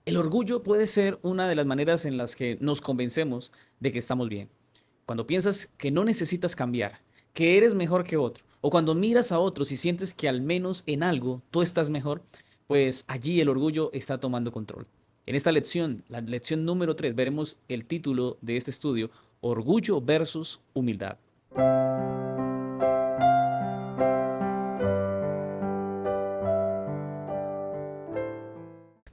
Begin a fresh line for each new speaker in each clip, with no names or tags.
El orgullo puede ser una de las maneras en las que nos convencemos de que estamos bien. Cuando piensas que no necesitas cambiar, que eres mejor que otro, o cuando miras a otros y sientes que al menos en algo tú estás mejor, pues allí el orgullo está tomando control. En esta lección, la lección número 3, veremos el título de este estudio, Orgullo versus Humildad.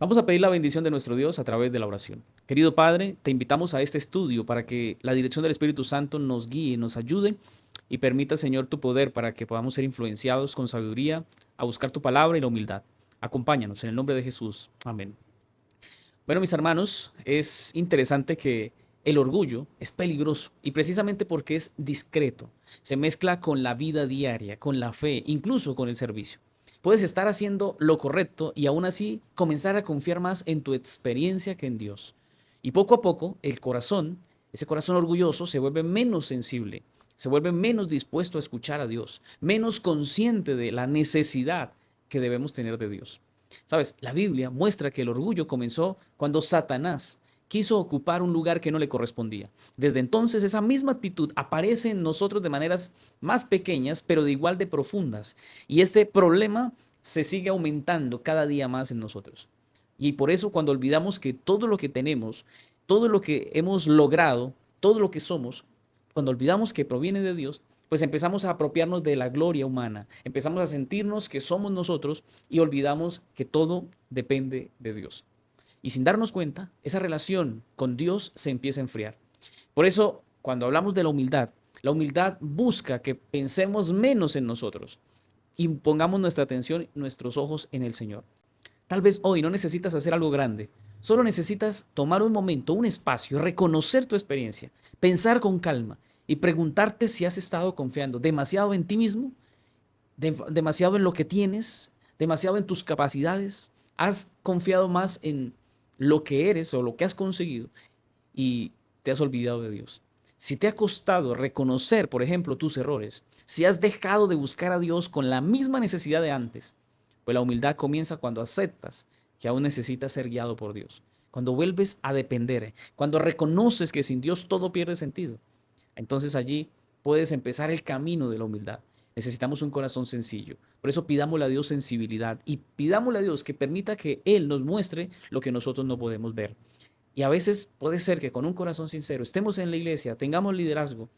Vamos a pedir la bendición de nuestro Dios a través de la oración. Querido Padre, te invitamos a este estudio para que la dirección del Espíritu Santo nos guíe, nos ayude y permita, Señor, tu poder para que podamos ser influenciados con sabiduría a buscar tu palabra y la humildad. Acompáñanos en el nombre de Jesús. Amén. Bueno, mis hermanos, es interesante que el orgullo es peligroso y precisamente porque es discreto. Se mezcla con la vida diaria, con la fe, incluso con el servicio. Puedes estar haciendo lo correcto y aún así comenzar a confiar más en tu experiencia que en Dios. Y poco a poco el corazón, ese corazón orgulloso, se vuelve menos sensible, se vuelve menos dispuesto a escuchar a Dios, menos consciente de la necesidad que debemos tener de Dios. Sabes, la Biblia muestra que el orgullo comenzó cuando Satanás quiso ocupar un lugar que no le correspondía. Desde entonces esa misma actitud aparece en nosotros de maneras más pequeñas, pero de igual de profundas. Y este problema se sigue aumentando cada día más en nosotros. Y por eso cuando olvidamos que todo lo que tenemos, todo lo que hemos logrado, todo lo que somos, cuando olvidamos que proviene de Dios, pues empezamos a apropiarnos de la gloria humana, empezamos a sentirnos que somos nosotros y olvidamos que todo depende de Dios. Y sin darnos cuenta, esa relación con Dios se empieza a enfriar. Por eso, cuando hablamos de la humildad busca que pensemos menos en nosotros y pongamos nuestra atención, nuestros ojos en el Señor. Tal vez hoy no necesitas hacer algo grande, solo necesitas tomar un momento, un espacio, reconocer tu experiencia, pensar con calma y preguntarte si has estado confiando demasiado en ti mismo, demasiado en lo que tienes, demasiado en tus capacidades, has confiado más en lo que eres o lo que has conseguido y te has olvidado de Dios. Si te ha costado reconocer, por ejemplo, tus errores, si has dejado de buscar a Dios con la misma necesidad de antes, pues la humildad comienza cuando aceptas que aún necesitas ser guiado por Dios. Cuando vuelves a depender, cuando reconoces que sin Dios todo pierde sentido. Entonces allí puedes empezar el camino de la humildad. Necesitamos un corazón sencillo. Por eso pidámosle a Dios sensibilidad y pidámosle a Dios que permita que Él nos muestre lo que nosotros no podemos ver. Y a veces puede ser que con un corazón sincero estemos en la iglesia, tengamos liderazgo,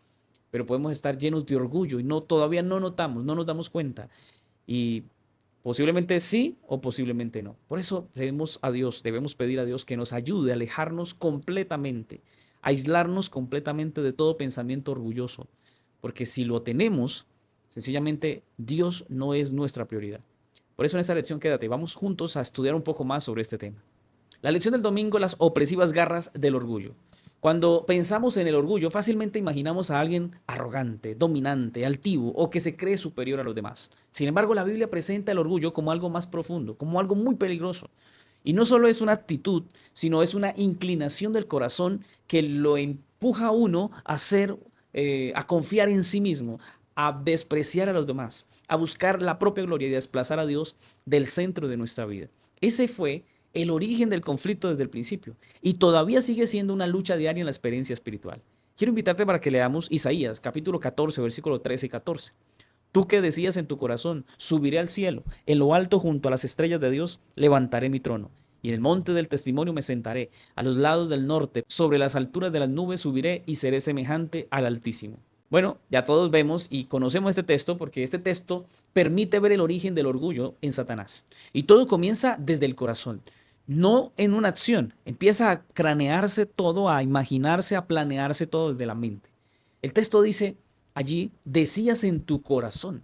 pero podemos estar llenos de orgullo y no todavía no notamos, no nos damos cuenta. Y posiblemente sí o posiblemente no. Por eso debemos pedir a Dios que nos ayude a alejarnos completamente, a aislarnos completamente de todo pensamiento orgulloso. Porque si lo tenemos, sencillamente Dios no es nuestra prioridad. Por eso en esta lección quédate, vamos juntos a estudiar un poco más sobre este tema. La lección del domingo, las opresivas garras del orgullo. Cuando pensamos en el orgullo, fácilmente imaginamos a alguien arrogante, dominante, altivo o que se cree superior a los demás. Sin embargo, la Biblia presenta el orgullo como algo más profundo, como algo muy peligroso. Y no solo es una actitud, sino es una inclinación del corazón que lo empuja a uno a a confiar en sí mismo, a despreciar a los demás, a buscar la propia gloria y desplazar a Dios del centro de nuestra vida. Ese fue el origen del conflicto desde el principio y todavía sigue siendo una lucha diaria en la experiencia espiritual. Quiero invitarte para que leamos Isaías capítulo 14, versículo 13 y 14. Tú que decías en tu corazón, subiré al cielo, en lo alto junto a las estrellas de Dios, levantaré mi trono. Y en el monte del testimonio me sentaré, a los lados del norte, sobre las alturas de las nubes subiré y seré semejante al Altísimo. Bueno, ya todos vemos y conocemos este texto porque este texto permite ver el origen del orgullo en Satanás. Y todo comienza desde el corazón, no en una acción. Empieza a cranearse todo, a imaginarse, a planearse todo desde la mente. El texto dice allí, decías en tu corazón.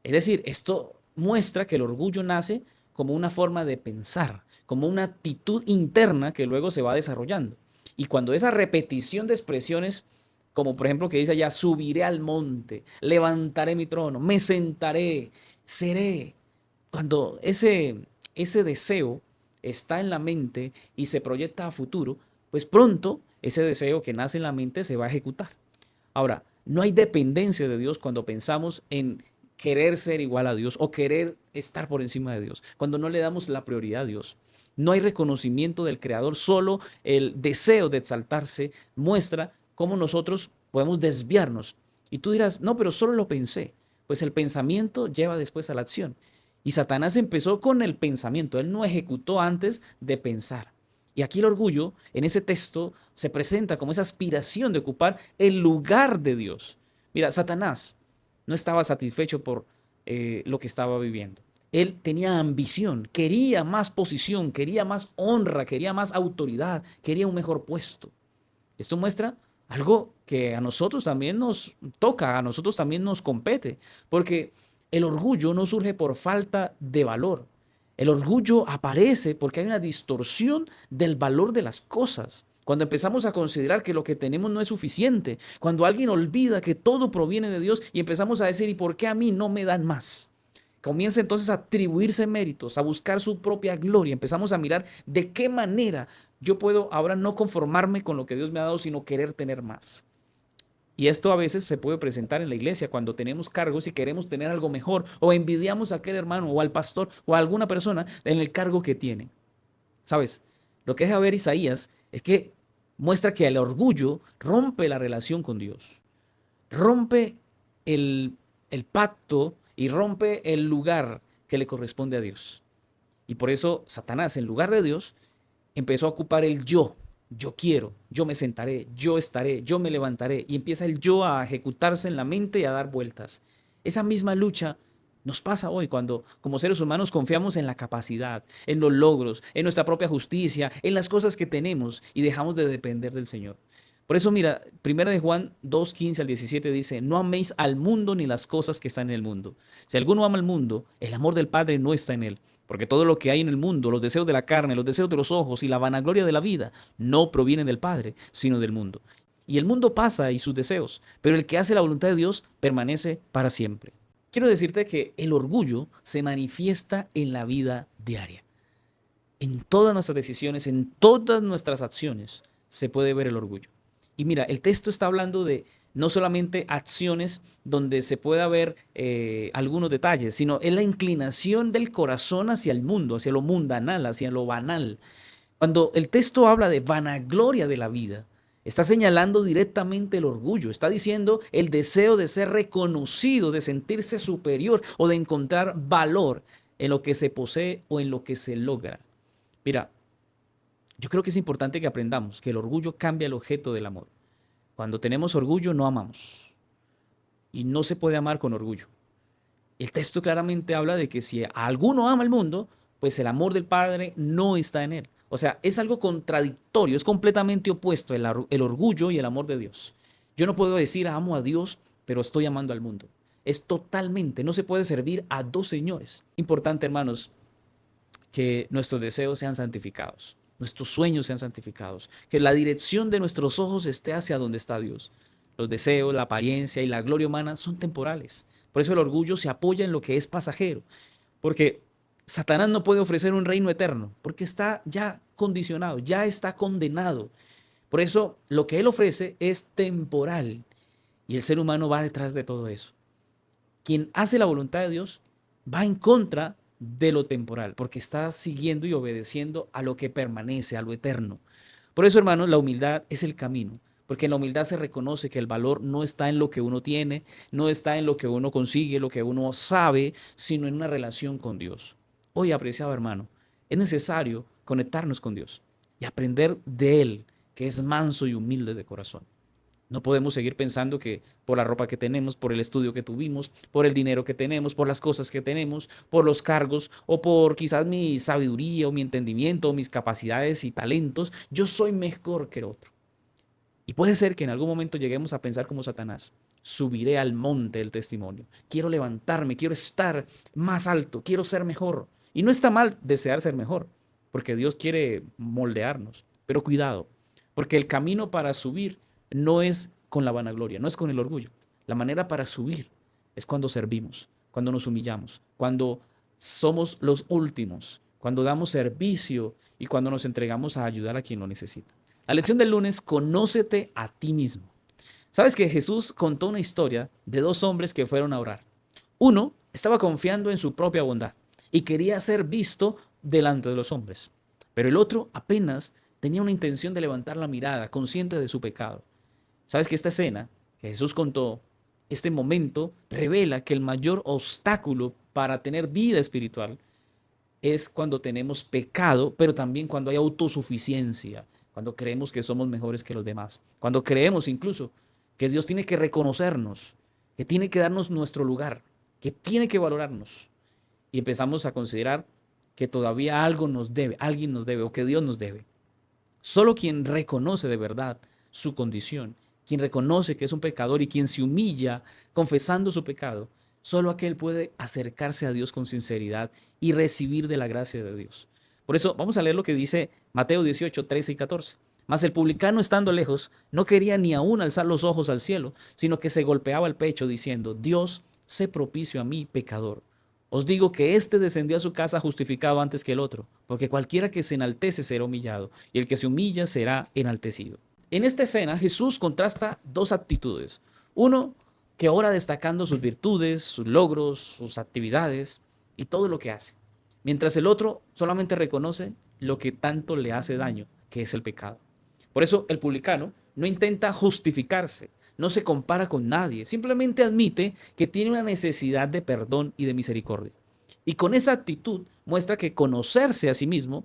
Es decir, esto muestra que el orgullo nace como una forma de pensar, como una actitud interna que luego se va desarrollando. Y cuando esa repetición de expresiones, como por ejemplo que dice allá, subiré al monte, levantaré mi trono, me sentaré, seré, cuando ese deseo está en la mente y se proyecta a futuro, pues pronto ese deseo que nace en la mente se va a ejecutar. Ahora, no hay dependencia de Dios cuando pensamos en querer ser igual a Dios o querer estar por encima de Dios, cuando no le damos la prioridad a Dios. No hay reconocimiento del Creador, solo el deseo de exaltarse muestra cómo nosotros podemos desviarnos. Y tú dirás, no, pero solo lo pensé. Pues el pensamiento lleva después a la acción. Y Satanás empezó con el pensamiento, él no ejecutó antes de pensar. Y aquí el orgullo, en ese texto, se presenta como esa aspiración de ocupar el lugar de Dios. Mira, Satanás no estaba satisfecho por lo que estaba viviendo. Él tenía ambición, quería más posición, quería más honra, quería más autoridad, quería un mejor puesto. Esto muestra algo que a nosotros también nos toca, a nosotros también nos compete, porque el orgullo no surge por falta de valor. El orgullo aparece porque hay una distorsión del valor de las cosas. Cuando empezamos a considerar que lo que tenemos no es suficiente, cuando alguien olvida que todo proviene de Dios y empezamos a decir, ¿y por qué a mí no me dan más? Comienza entonces a atribuirse méritos, a buscar su propia gloria. Empezamos a mirar de qué manera yo puedo ahora no conformarme con lo que Dios me ha dado, sino querer tener más. Y esto a veces se puede presentar en la iglesia cuando tenemos cargos y queremos tener algo mejor o envidiamos a aquel hermano o al pastor o a alguna persona en el cargo que tiene. ¿Sabes? Lo que deja ver Isaías es que muestra que el orgullo rompe la relación con Dios, rompe el pacto y rompe el lugar que le corresponde a Dios. Y por eso Satanás, en lugar de Dios, empezó a ocupar el yo. Yo quiero, yo me sentaré, yo estaré, yo me levantaré. Y empieza el yo a ejecutarse en la mente y a dar vueltas. Esa misma lucha nos pasa hoy cuando como seres humanos confiamos en la capacidad, en los logros, en nuestra propia justicia, en las cosas que tenemos y dejamos de depender del Señor. Por eso mira, 1 Juan 2:15 al 17 dice, no améis al mundo ni las cosas que están en el mundo. Si alguno ama al mundo, el amor del Padre no está en él. Porque todo lo que hay en el mundo, los deseos de la carne, los deseos de los ojos y la vanagloria de la vida, no provienen del Padre, sino del mundo. Y el mundo pasa y sus deseos, pero el que hace la voluntad de Dios permanece para siempre. Quiero decirte que el orgullo se manifiesta en la vida diaria. En todas nuestras decisiones, en todas nuestras acciones, se puede ver el orgullo. Y mira, el texto está hablando de no solamente acciones donde se pueda ver algunos detalles, sino en la inclinación del corazón hacia el mundo, hacia lo mundanal, hacia lo banal. Cuando el texto habla de vanagloria de la vida, está señalando directamente el orgullo, está diciendo el deseo de ser reconocido, de sentirse superior o de encontrar valor en lo que se posee o en lo que se logra. Mira, yo creo que es importante que aprendamos que el orgullo cambia el objeto del amor. Cuando tenemos orgullo no amamos y no se puede amar con orgullo. El texto claramente habla de que si alguno ama el mundo, pues el amor del Padre no está en él. O sea, es algo contradictorio, es completamente opuesto el orgullo y el amor de Dios. Yo no puedo decir amo a Dios, pero estoy amando al mundo. Es totalmente, no se puede servir a dos señores. Importante, hermanos, que nuestros deseos sean santificados, nuestros sueños sean santificados, que la dirección de nuestros ojos esté hacia donde está Dios. Los deseos, la apariencia y la gloria humana son temporales. Por eso el orgullo se apoya en lo que es pasajero, porque Satanás no puede ofrecer un reino eterno, porque está ya condicionado, ya está condenado. Por eso lo que él ofrece es temporal y el ser humano va detrás de todo eso. Quien hace la voluntad de Dios va en contra de lo temporal, porque está siguiendo y obedeciendo a lo que permanece, a lo eterno. Por eso, hermanos, la humildad es el camino, porque en la humildad se reconoce que el valor no está en lo que uno tiene, no está en lo que uno consigue, lo que uno sabe, sino en una relación con Dios. Hoy, apreciado hermano, es necesario conectarnos con Dios y aprender de Él, que es manso y humilde de corazón. No podemos seguir pensando que por la ropa que tenemos, por el estudio que tuvimos, por el dinero que tenemos, por las cosas que tenemos, por los cargos o por quizás mi sabiduría o mi entendimiento o mis capacidades y talentos, yo soy mejor que el otro. Y puede ser que en algún momento lleguemos a pensar como Satanás. Subiré al monte del testimonio. Quiero levantarme, quiero estar más alto, quiero ser mejor. Y no está mal desear ser mejor, porque Dios quiere moldearnos. Pero cuidado, porque el camino para subir no es con la vanagloria, no es con el orgullo. La manera para subir es cuando servimos, cuando nos humillamos, cuando somos los últimos, cuando damos servicio y cuando nos entregamos a ayudar a quien lo necesita. La lección del lunes, conócete a ti mismo. ¿Sabes que Jesús contó una historia de dos hombres que fueron a orar? Uno estaba confiando en su propia bondad y quería ser visto delante de los hombres. Pero el otro apenas tenía una intención de levantar la mirada, consciente de su pecado. ¿Sabes que esta escena que Jesús contó, este momento, revela que el mayor obstáculo para tener vida espiritual es cuando tenemos pecado, pero también cuando hay autosuficiencia, cuando creemos que somos mejores que los demás, cuando creemos incluso que Dios tiene que reconocernos, que tiene que darnos nuestro lugar, que tiene que valorarnos. Y empezamos a considerar que todavía algo nos debe, alguien nos debe o que Dios nos debe. Solo quien reconoce de verdad su condición, quien reconoce que es un pecador y quien se humilla confesando su pecado, solo aquel puede acercarse a Dios con sinceridad y recibir de la gracia de Dios. Por eso vamos a leer lo que dice Mateo 18, 13 y 14. Mas el publicano, estando lejos, no quería ni aún alzar los ojos al cielo, sino que se golpeaba el pecho diciendo: Dios, sé propicio a mí, pecador. Os digo que éste descendió a su casa justificado antes que el otro, porque cualquiera que se enaltece será humillado, y el que se humilla será enaltecido. En esta escena, Jesús contrasta dos actitudes. Uno, que ora destacando sus virtudes, sus logros, sus actividades y todo lo que hace. Mientras el otro solamente reconoce lo que tanto le hace daño, que es el pecado. Por eso el publicano no intenta justificarse, no se compara con nadie, simplemente admite que tiene una necesidad de perdón y de misericordia. Y con esa actitud muestra que conocerse a sí mismo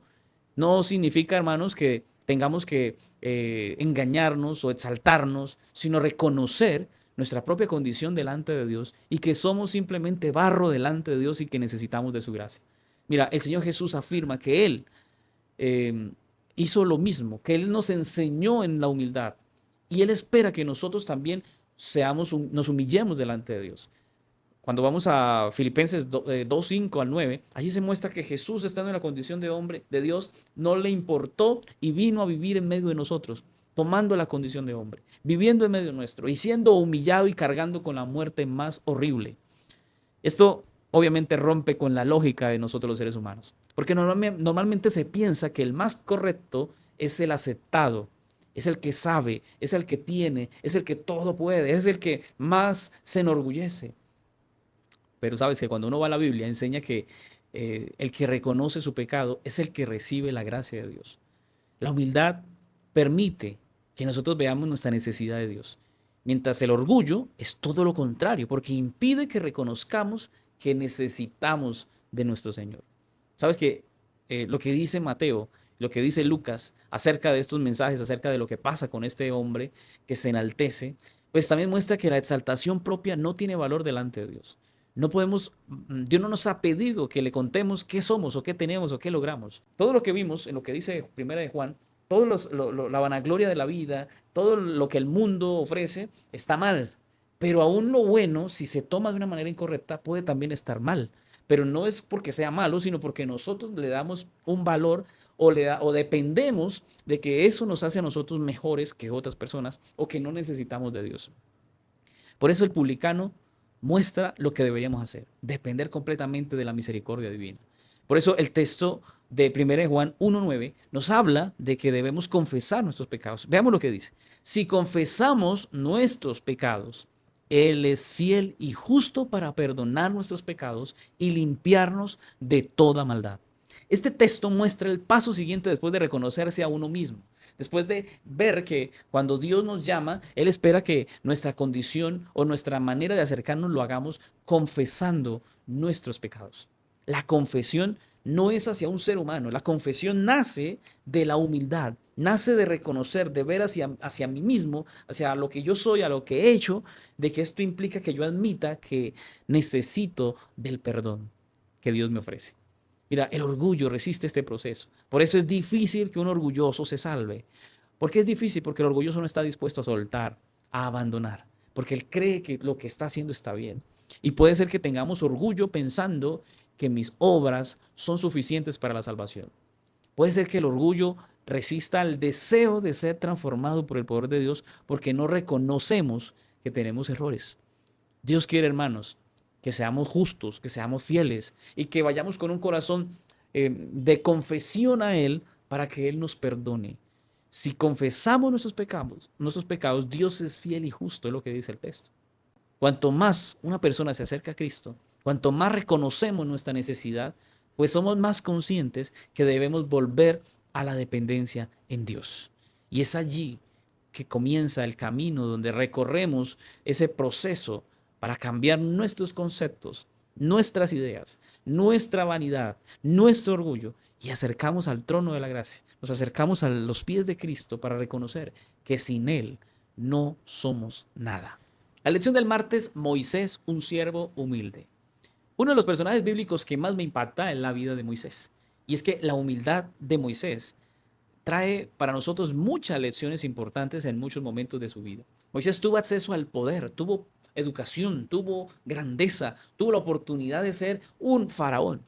no significa, hermanos, que tengamos que engañarnos o exaltarnos, sino reconocer nuestra propia condición delante de Dios y que somos simplemente barro delante de Dios y que necesitamos de su gracia. Mira, el Señor Jesús afirma que Él eh, hizo lo mismo, que Él nos enseñó en la humildad y Él espera que nosotros también nos humillemos delante de Dios. Cuando vamos a Filipenses 2, 5 al 9, allí se muestra que Jesús, estando en la condición de hombre, de Dios, no le importó y vino a vivir en medio de nosotros, tomando la condición de hombre, viviendo en medio nuestro y siendo humillado y cargando con la muerte más horrible. Esto obviamente rompe con la lógica de nosotros los seres humanos, porque normalmente se piensa que el más correcto es el aceptado, es el que sabe, es el que tiene, es el que todo puede, es el que más se enorgullece. Pero sabes que cuando uno va a la Biblia enseña que el que reconoce su pecado es el que recibe la gracia de Dios. La humildad permite que nosotros veamos nuestra necesidad de Dios, mientras el orgullo es todo lo contrario, porque impide que reconozcamos que necesitamos de nuestro Señor. Sabes que lo que dice Mateo, lo que dice Lucas acerca de estos mensajes, acerca de lo que pasa con este hombre que se enaltece, pues también muestra que la exaltación propia no tiene valor delante de Dios. No podemos, Dios no nos ha pedido que le contemos qué somos o qué tenemos o qué logramos. Todo lo que vimos en lo que dice Primera de Juan, toda la vanagloria de la vida, todo lo que el mundo ofrece está mal. Pero aún lo bueno, si se toma de una manera incorrecta, puede también estar mal. Pero no es porque sea malo, sino porque nosotros le damos un valor o dependemos de que eso nos hace a nosotros mejores que otras personas o que no necesitamos de Dios. Por eso el publicano muestra lo que deberíamos hacer, depender completamente de la misericordia divina. Por eso el texto de 1 Juan 1.9 nos habla de que debemos confesar nuestros pecados. Veamos lo que dice. Si confesamos nuestros pecados, Él es fiel y justo para perdonar nuestros pecados y limpiarnos de toda maldad. Este texto muestra el paso siguiente después de reconocerse a uno mismo. Después de ver que cuando Dios nos llama, Él espera que nuestra condición o nuestra manera de acercarnos lo hagamos confesando nuestros pecados. La confesión no es hacia un ser humano, la confesión nace de la humildad, nace de reconocer, de ver hacia mí mismo, hacia lo que yo soy, a lo que he hecho, de que esto implica que yo admita que necesito del perdón que Dios me ofrece. Mira, el orgullo resiste este proceso. Por eso es difícil que un orgulloso se salve. ¿Por qué es difícil? Porque el orgulloso no está dispuesto a soltar, a abandonar, porque él cree que lo que está haciendo está bien. Y puede ser que tengamos orgullo pensando que mis obras son suficientes para la salvación. Puede ser que el orgullo resista al deseo de ser transformado por el poder de Dios porque no reconocemos que tenemos errores. Dios quiere, hermanos, que seamos justos, que seamos fieles y que vayamos con un corazón de confesión a Él para que Él nos perdone. Si confesamos nuestros pecados, Dios es fiel y justo, es lo que dice el texto. Cuanto más una persona se acerca a Cristo, cuanto más reconocemos nuestra necesidad, pues somos más conscientes que debemos volver a la dependencia en Dios. Y es allí que comienza el camino donde recorremos ese proceso para cambiar nuestros conceptos, nuestras ideas, nuestra vanidad, nuestro orgullo y acercamos al trono de la gracia. Nos acercamos a los pies de Cristo para reconocer que sin Él no somos nada. La lección del martes, Moisés, un siervo humilde. Uno de los personajes bíblicos que más me impacta es la vida de Moisés. Y es que la humildad de Moisés trae para nosotros muchas lecciones importantes en muchos momentos de su vida. Moisés tuvo acceso al poder, tuvo educación, tuvo grandeza, tuvo la oportunidad de ser un faraón.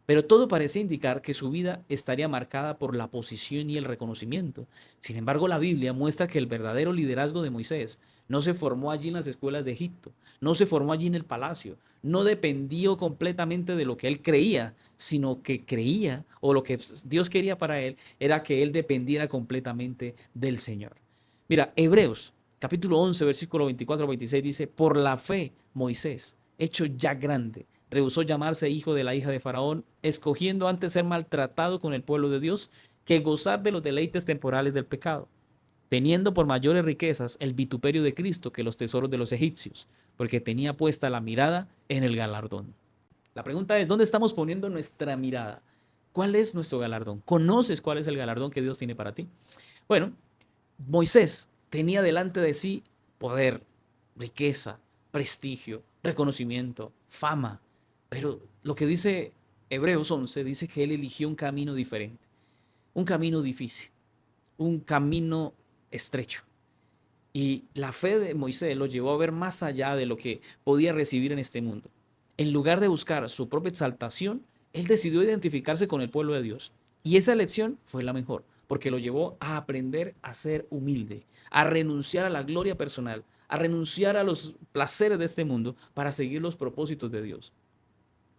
Pero todo parece indicar que su vida estaría marcada por la posición y el reconocimiento. Sin embargo, la Biblia muestra que el verdadero liderazgo de Moisés no se formó allí en las escuelas de Egipto, no se formó allí en el palacio, no dependió completamente de lo que él creía, sino que creía o lo que Dios quería para él era que él dependiera completamente del Señor. Mira, Hebreos capítulo 11, versículo 24-26 dice, por la fe Moisés, hecho ya grande, rehusó llamarse hijo de la hija de Faraón, escogiendo antes ser maltratado con el pueblo de Dios que gozar de los deleites temporales del pecado, teniendo por mayores riquezas el vituperio de Cristo que los tesoros de los egipcios, porque tenía puesta la mirada en el galardón. La pregunta es, ¿dónde estamos poniendo nuestra mirada? ¿Cuál es nuestro galardón? ¿Conoces cuál es el galardón que Dios tiene para ti? Bueno, Moisés tenía delante de sí poder, riqueza, prestigio, reconocimiento, fama. Pero lo que dice Hebreos 11 dice que él eligió un camino diferente, un camino difícil, un camino estrecho. Y la fe de Moisés lo llevó a ver más allá de lo que podía recibir en este mundo. En lugar de buscar su propia exaltación, él decidió identificarse con el pueblo de Dios. Y esa elección fue la mejor, porque lo llevó a aprender a ser humilde, a renunciar a la gloria personal, a renunciar a los placeres de este mundo para seguir los propósitos de Dios.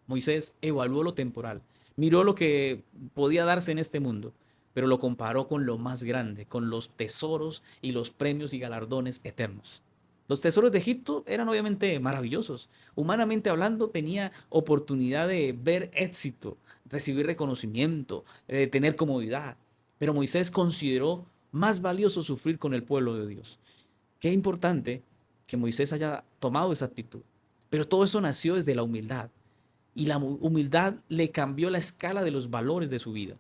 Moisés evaluó lo temporal, miró lo que podía darse en este mundo, pero lo comparó con lo más grande, con los tesoros y los premios y galardones eternos. Los tesoros de Egipto eran obviamente maravillosos. Humanamente hablando, tenía oportunidad de ver éxito, recibir reconocimiento, tener comodidad. Pero Moisés consideró más valioso sufrir con el pueblo de Dios. Qué importante que Moisés haya tomado esa actitud. Pero todo eso nació desde la humildad. Y la humildad le cambió la escala de los valores de su vida.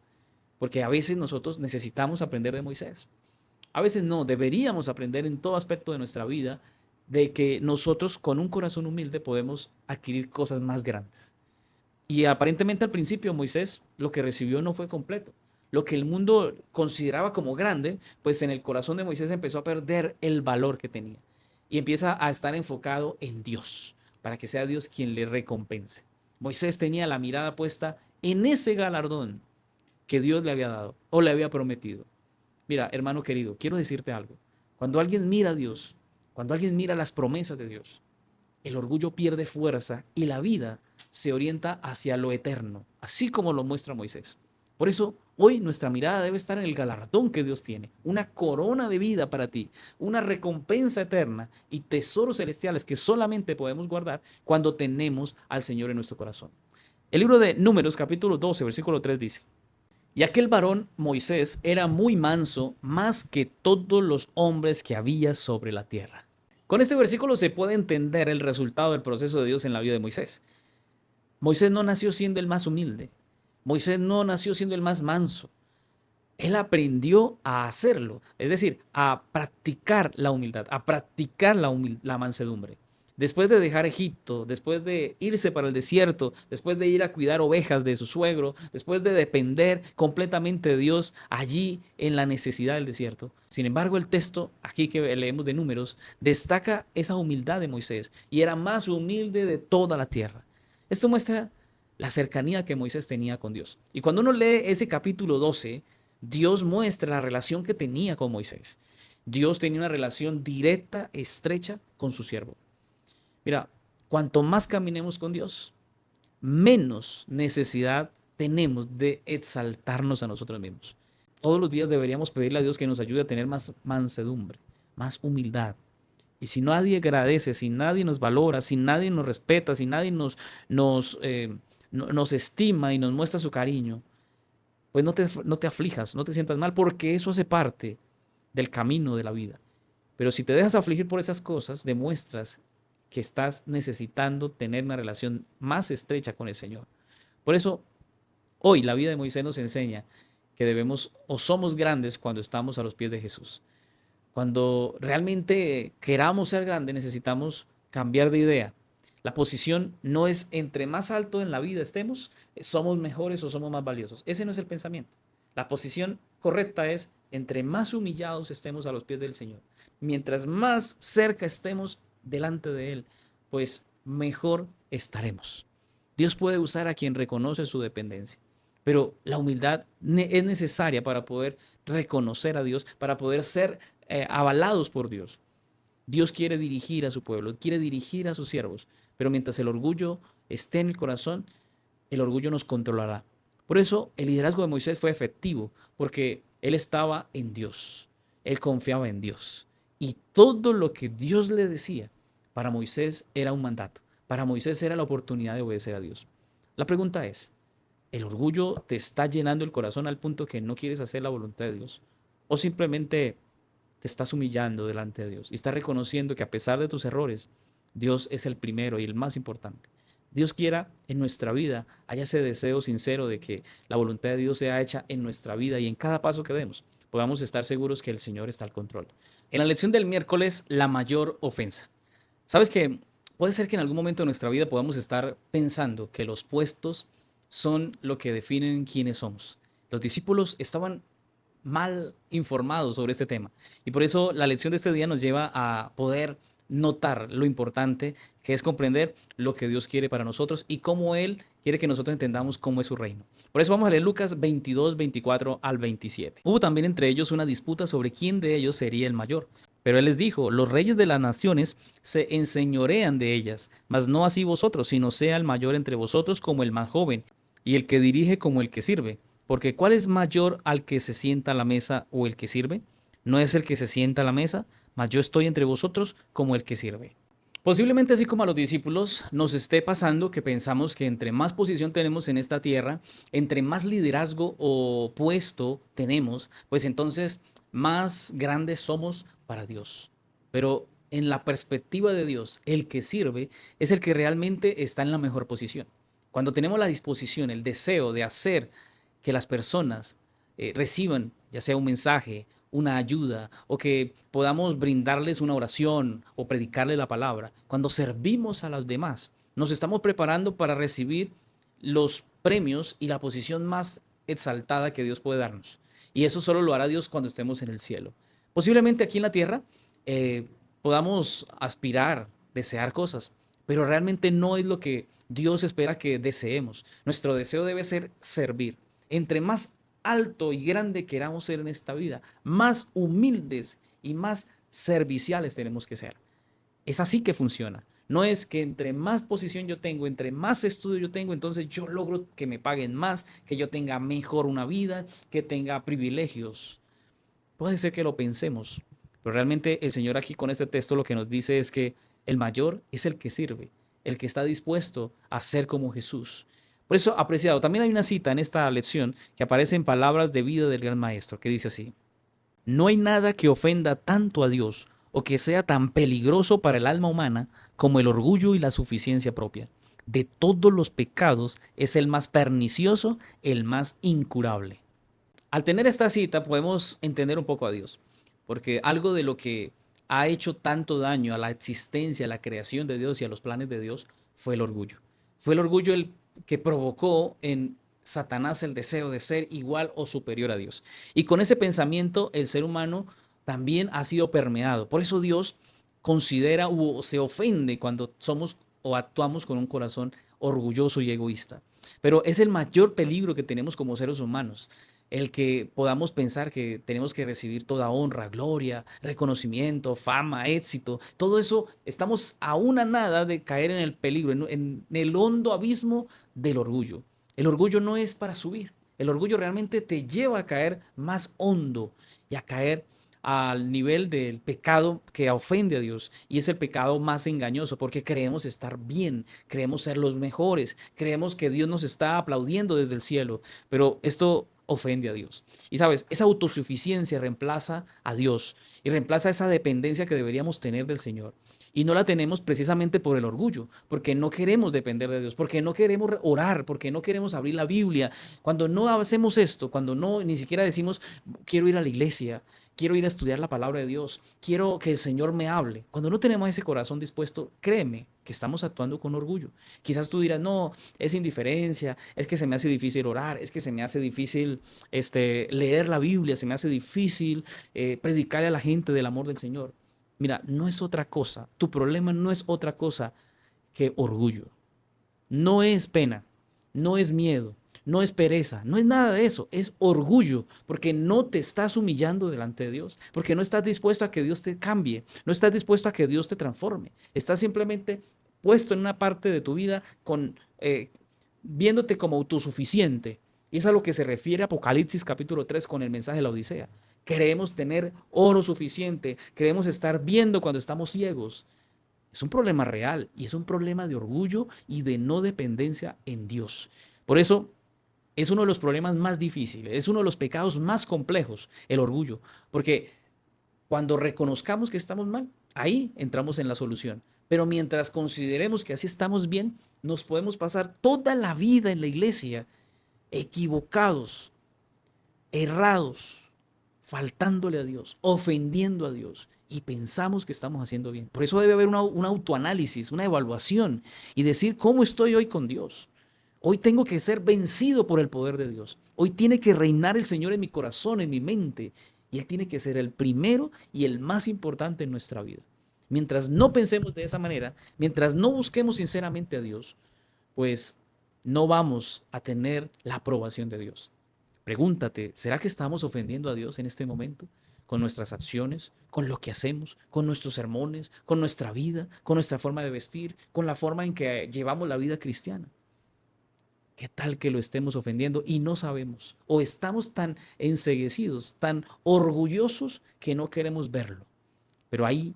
Porque a veces nosotros necesitamos aprender de Moisés. A veces no, deberíamos aprender en todo aspecto de nuestra vida de que nosotros con un corazón humilde podemos adquirir cosas más grandes. Y aparentemente al principio Moisés lo que recibió no fue completo. Lo que el mundo consideraba como grande, pues en el corazón de Moisés empezó a perder el valor que tenía. Y empieza a estar enfocado en Dios, para que sea Dios quien le recompense. Moisés tenía la mirada puesta en ese galardón que Dios le había dado o le había prometido. Mira, hermano querido, quiero decirte algo. Cuando alguien mira a Dios, cuando alguien mira las promesas de Dios, el orgullo pierde fuerza y la vida se orienta hacia lo eterno, así como lo muestra Moisés. Por eso, hoy nuestra mirada debe estar en el galardón que Dios tiene, una corona de vida para ti, una recompensa eterna y tesoros celestiales que solamente podemos guardar cuando tenemos al Señor en nuestro corazón. El libro de Números, capítulo 12, versículo 3 dice, y aquel varón Moisés era muy manso, más que todos los hombres que había sobre la tierra. Con este versículo se puede entender el resultado del proceso de Dios en la vida de Moisés. Moisés no nació siendo el más humilde. Moisés no nació siendo el más manso. Él aprendió a hacerlo, es decir, a practicar la humildad, a practicar la mansedumbre. Después de dejar Egipto, después de irse para el desierto, después de ir a cuidar ovejas de su suegro, después de depender completamente de Dios allí en la necesidad del desierto. Sin embargo, el texto aquí que leemos de Números destaca esa humildad de Moisés y era más humilde de toda la tierra. Esto muestra la cercanía que Moisés tenía con Dios. Y cuando uno lee ese capítulo 12, Dios muestra la relación que tenía con Moisés. Dios tenía una relación directa, estrecha con su siervo. Mira, cuanto más caminemos con Dios, menos necesidad tenemos de exaltarnos a nosotros mismos. Todos los días deberíamos pedirle a Dios que nos ayude a tener más mansedumbre, más humildad, Y si nadie agradece, si nadie nos valora, si nadie nos respeta, si nadie nos estima y nos muestra su cariño, pues no te aflijas, no te sientas mal, porque eso hace parte del camino de la vida. Pero si te dejas afligir por esas cosas, demuestras que estás necesitando tener una relación más estrecha con el Señor. Por eso, hoy la vida de Moisés nos enseña que debemos o somos grandes cuando estamos a los pies de Jesús. Cuando realmente queramos ser grandes, necesitamos cambiar de idea. La posición no es entre más alto en la vida estemos, somos mejores o somos más valiosos. Ese no es el pensamiento. La posición correcta es entre más humillados estemos a los pies del Señor. Mientras más cerca estemos delante de Él, pues mejor estaremos. Dios puede usar a quien reconoce su dependencia, pero la humildad es necesaria para poder reconocer a Dios, para poder ser avalados por Dios. Dios quiere dirigir a su pueblo, quiere dirigir a sus siervos, pero mientras el orgullo esté en el corazón, el orgullo nos controlará. Por eso el liderazgo de Moisés fue efectivo, porque él estaba en Dios, él confiaba en Dios. Y todo lo que Dios le decía, para Moisés era un mandato, para Moisés era la oportunidad de obedecer a Dios. La pregunta es, ¿el orgullo te está llenando el corazón al punto que no quieres hacer la voluntad de Dios? ¿O simplemente te estás humillando delante de Dios y estás reconociendo que a pesar de tus errores, Dios es el primero y el más importante? Dios quiera en nuestra vida haya ese deseo sincero de que la voluntad de Dios sea hecha en nuestra vida y en cada paso que demos podamos estar seguros que el Señor está al control. En la lección del miércoles, la mayor ofensa. ¿Sabes que puede ser que en algún momento de nuestra vida podamos estar pensando que los puestos son lo que definen quiénes somos? Los discípulos estaban mal informados sobre este tema. Y por eso la lección de este día nos lleva a poder notar lo importante que es comprender lo que Dios quiere para nosotros y cómo Él quiere que nosotros entendamos cómo es su reino. Por eso vamos a leer Lucas 22, 24 al 27. Hubo también entre ellos una disputa sobre quién de ellos sería el mayor. Pero él les dijo, los reyes de las naciones se enseñorean de ellas, mas no así vosotros, sino sea el mayor entre vosotros como el más joven, y el que dirige como el que sirve. Porque ¿cuál es mayor al que se sienta a la mesa o el que sirve? No es el que se sienta a la mesa, mas yo estoy entre vosotros como el que sirve. Posiblemente así como a los discípulos nos esté pasando que pensamos que entre más posición tenemos en esta tierra, entre más liderazgo o puesto tenemos, pues entonces más grandes somos para Dios. Pero en la perspectiva de Dios, el que sirve es el que realmente está en la mejor posición. Cuando tenemos la disposición, el deseo de hacer que las personas reciban, ya sea un mensaje, una ayuda, o que podamos brindarles una oración o predicarles la palabra, cuando servimos a los demás, nos estamos preparando para recibir los premios y la posición más exaltada que Dios puede darnos. Y eso solo lo hará Dios cuando estemos en el cielo. Posiblemente aquí en la tierra eh, podamos aspirar, desear cosas, pero realmente no es lo que Dios espera que deseemos. Nuestro deseo debe ser servir. Entre más alto y grande queramos ser en esta vida, más humildes y más serviciales tenemos que ser. Es así que funciona. No es que entre más posición yo tengo, entre más estudio yo tengo, entonces yo logro que me paguen más, que yo tenga mejor una vida, que tenga privilegios. Puede ser que lo pensemos, pero realmente el Señor aquí con este texto lo que nos dice es que el mayor es el que sirve, el que está dispuesto a ser como Jesús. Por eso, apreciado, también hay una cita en esta lección que aparece en palabras de vida del gran maestro, que dice así: no hay nada que ofenda tanto a Dios o que sea tan peligroso para el alma humana como el orgullo y la suficiencia propia. De todos los pecados es el más pernicioso, el más incurable. Al tener esta cita podemos entender un poco a Dios, porque algo de lo que ha hecho tanto daño a la existencia, a la creación de Dios y a los planes de Dios fue el orgullo. Fue el orgullo el que provocó en Satanás el deseo de ser igual o superior a Dios. Y con ese pensamiento el ser humano también ha sido permeado. Por eso Dios considera o se ofende cuando somos o actuamos con un corazón orgulloso y egoísta. Pero es el mayor peligro que tenemos como seres humanos, el que podamos pensar que tenemos que recibir toda honra, gloria, reconocimiento, fama, éxito. Todo eso estamos a una nada de caer en el peligro, en el hondo abismo del orgullo. El orgullo no es para subir. El orgullo realmente te lleva a caer más hondo y a caer al nivel del pecado que ofende a Dios, y es el pecado más engañoso, porque creemos estar bien, creemos ser los mejores, creemos que Dios nos está aplaudiendo desde el cielo, pero esto ofende a Dios. Y sabes, esa autosuficiencia reemplaza a Dios y reemplaza esa dependencia que deberíamos tener del Señor. Y no la tenemos precisamente por el orgullo, porque no queremos depender de Dios, porque no queremos orar, porque no queremos abrir la Biblia. Cuando no hacemos esto, cuando no ni siquiera decimos, quiero ir a la iglesia, quiero ir a estudiar la palabra de Dios, quiero que el Señor me hable. Cuando no tenemos ese corazón dispuesto, créeme que estamos actuando con orgullo. Quizás tú dirás, no, es indiferencia, es que se me hace difícil orar, es que se me hace difícil leer la Biblia, se me hace difícil predicarle a la gente del amor del Señor. Mira, no es otra cosa, tu problema no es otra cosa que orgullo. No es pena, no es miedo, no es pereza, no es nada de eso, es orgullo, porque no te estás humillando delante de Dios, porque no estás dispuesto a que Dios te cambie, no estás dispuesto a que Dios te transforme, estás simplemente puesto en una parte de tu vida viéndote como autosuficiente. Y es a lo que se refiere Apocalipsis capítulo 3 con el mensaje de la Odisea. Queremos tener oro suficiente, queremos estar viendo cuando estamos ciegos. Es un problema real y es un problema de orgullo y de no dependencia en Dios. Por eso es uno de los problemas más difíciles, es uno de los pecados más complejos, el orgullo, porque cuando reconozcamos que estamos mal, ahí entramos en la solución. Pero mientras consideremos que así estamos bien, nos podemos pasar toda la vida en la iglesia equivocados, errados, faltándole a Dios, ofendiendo a Dios y pensamos que estamos haciendo bien. Por eso debe haber un autoanálisis, una evaluación y decir cómo estoy hoy con Dios. Hoy tengo que ser vencido por el poder de Dios. Hoy tiene que reinar el Señor en mi corazón, en mi mente. Y Él tiene que ser el primero y el más importante en nuestra vida. Mientras no pensemos de esa manera, mientras no busquemos sinceramente a Dios, pues no vamos a tener la aprobación de Dios. Pregúntate, ¿será que estamos ofendiendo a Dios en este momento? Con nuestras acciones, con lo que hacemos, con nuestros sermones, con nuestra vida, con nuestra forma de vestir, con la forma en que llevamos la vida cristiana. ¿Qué tal que lo estemos ofendiendo y no sabemos? O estamos tan enceguecidos, tan orgullosos que no queremos verlo. Pero ahí,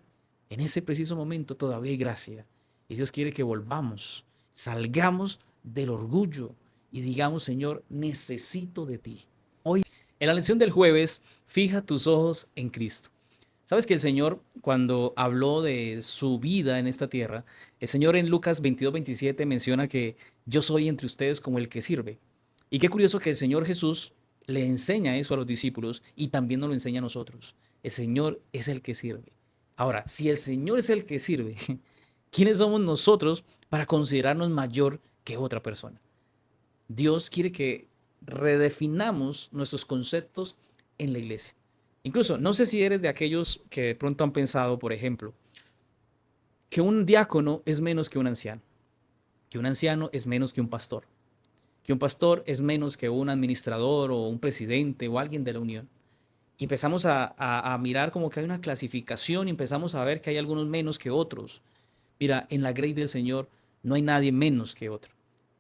en ese preciso momento, todavía hay gracia. Y Dios quiere que volvamos, salgamos del orgullo y digamos, Señor, necesito de ti. Hoy, en la lección del jueves, fija tus ojos en Cristo. Sabes que el Señor, cuando habló de su vida en esta tierra, el Señor en Lucas 22:27 menciona que yo soy entre ustedes como el que sirve. Y qué curioso que el Señor Jesús le enseña eso a los discípulos y también nos lo enseña a nosotros. El Señor es el que sirve. Ahora, si el Señor es el que sirve, ¿quiénes somos nosotros para considerarnos mayor que otra persona? Dios quiere que redefinamos nuestros conceptos en la iglesia. Incluso, no sé si eres de aquellos que de pronto han pensado, por ejemplo, que un diácono es menos que un anciano, que un anciano es menos que un pastor es menos que un administrador o un presidente o alguien de la unión. Y empezamos a mirar como que hay una clasificación y empezamos a ver que hay algunos menos que otros. Mira, en la grey del Señor no hay nadie menos que otro.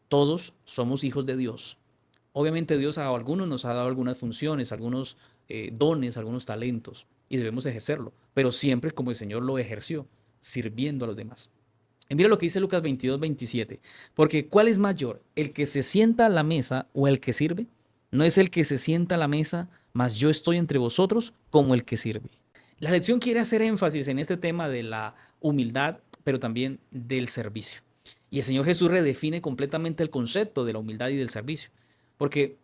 Todos somos hijos de Dios. Obviamente Dios a algunos nos ha dado algunas funciones, algunos dones, algunos talentos y debemos ejercerlo, pero siempre como el Señor lo ejerció, sirviendo a los demás. Y mira lo que dice Lucas 22:27, porque ¿cuál es mayor, el que se sienta a la mesa o el que sirve? No es el que se sienta a la mesa, mas yo estoy entre vosotros como el que sirve. La lección quiere hacer énfasis en este tema de la humildad, pero también del servicio. Y el Señor Jesús redefine completamente el concepto de la humildad y del servicio. Porque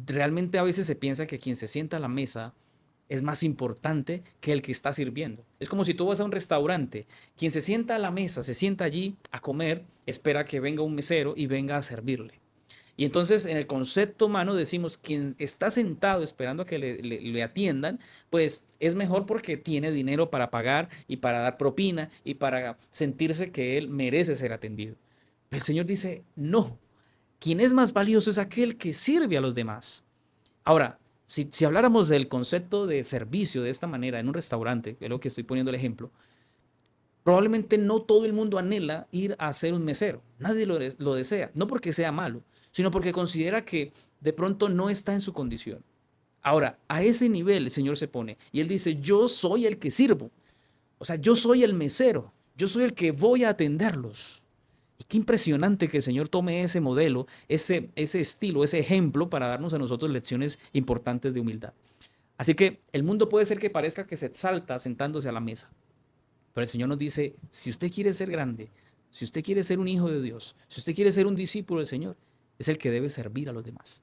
realmente a veces se piensa que quien se sienta a la mesa es más importante que el que está sirviendo. Es como si tú vas a un restaurante, quien se sienta a la mesa, se sienta allí a comer, espera que venga un mesero y venga a servirle. Y entonces en el concepto humano decimos, quien está sentado esperando a que le atiendan, pues es mejor porque tiene dinero para pagar y para dar propina y para sentirse que él merece ser atendido. El Señor dice, no, quien es más valioso es aquel que sirve a los demás. Ahora, si habláramos del concepto de servicio de esta manera en un restaurante, que es lo que estoy poniendo el ejemplo, probablemente no todo el mundo anhela ir a ser un mesero. Nadie lo desea, no porque sea malo, sino porque considera que de pronto no está en su condición. Ahora, a ese nivel el Señor se pone y Él dice, yo soy el que sirvo. O sea, yo soy el mesero, yo soy el que voy a atenderlos. Y qué impresionante que el Señor tome ese modelo, ese estilo, ese ejemplo para darnos a nosotros lecciones importantes de humildad. Así que el mundo puede ser que parezca que se exalta sentándose a la mesa, pero el Señor nos dice, si usted quiere ser grande, si usted quiere ser un hijo de Dios, si usted quiere ser un discípulo del Señor, es el que debe servir a los demás.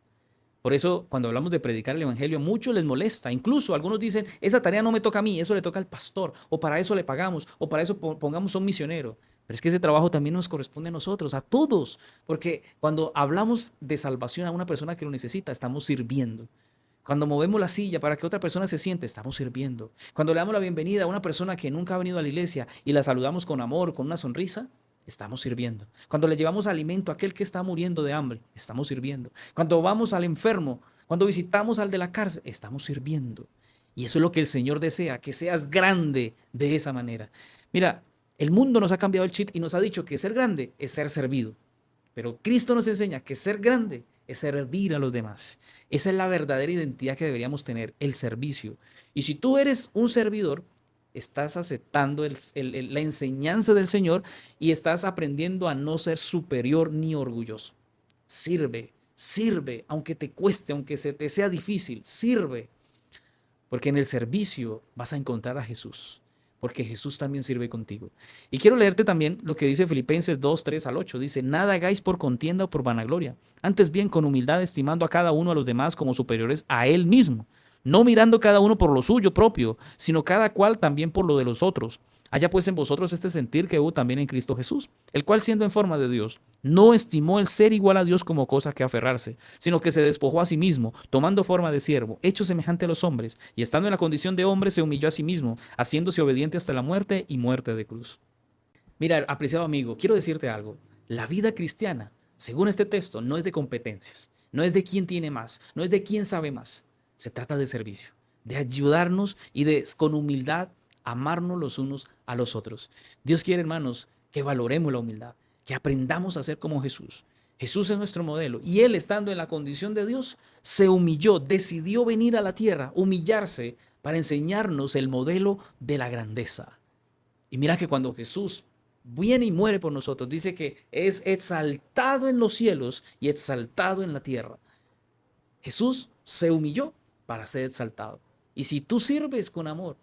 Por eso, cuando hablamos de predicar el evangelio, a muchos les molesta. Incluso algunos dicen, esa tarea no me toca a mí, eso le toca al pastor, o para eso le pagamos, o para eso pongamos a un misionero. Pero es que ese trabajo también nos corresponde a nosotros, a todos, porque cuando hablamos de salvación a una persona que lo necesita, estamos sirviendo. Cuando movemos la silla para que otra persona se siente, estamos sirviendo. Cuando le damos la bienvenida a una persona que nunca ha venido a la iglesia y la saludamos con amor, con una sonrisa, estamos sirviendo. Cuando le llevamos alimento a aquel que está muriendo de hambre, estamos sirviendo. Cuando vamos al enfermo, cuando visitamos al de la cárcel, estamos sirviendo. Y eso es lo que el Señor desea, que seas grande de esa manera. Mira, el mundo nos ha cambiado el chip y nos ha dicho que ser grande es ser servido. Pero Cristo nos enseña que ser grande es servir a los demás. Esa es la verdadera identidad que deberíamos tener, el servicio. Y si tú eres un servidor, estás aceptando la enseñanza del Señor y estás aprendiendo a no ser superior ni orgulloso. Sirve, sirve, aunque te cueste, aunque se te sea difícil, sirve. Porque en el servicio vas a encontrar a Jesús, porque Jesús también sirve contigo. Y quiero leerte también lo que dice Filipenses 2, 3 al 8. Dice, nada hagáis por contienda o por vanagloria, antes bien con humildad estimando a cada uno a los demás como superiores a él mismo, no mirando cada uno por lo suyo propio, sino cada cual también por lo de los otros. Haya pues en vosotros este sentir que hubo también en Cristo Jesús, el cual siendo en forma de Dios, no estimó el ser igual a Dios como cosa que aferrarse, sino que se despojó a sí mismo, tomando forma de siervo, hecho semejante a los hombres, y estando en la condición de hombre se humilló a sí mismo, haciéndose obediente hasta la muerte y muerte de cruz. Mira, apreciado amigo, quiero decirte algo. La vida cristiana, según este texto, no es de competencias, no es de quién tiene más, no es de quién sabe más. Se trata de servicio, de ayudarnos y de, con humildad, amarnos los unos a los otros. Dios quiere, hermanos, que valoremos la humildad, que aprendamos a ser como Jesús. Jesús es nuestro modelo y Él, estando en la condición de Dios, se humilló, decidió venir a la tierra, humillarse para enseñarnos el modelo de la grandeza. Y mira que cuando Jesús viene y muere por nosotros, dice que es exaltado en los cielos y exaltado en la tierra. Jesús se humilló para ser exaltado. Y si tú sirves con amor,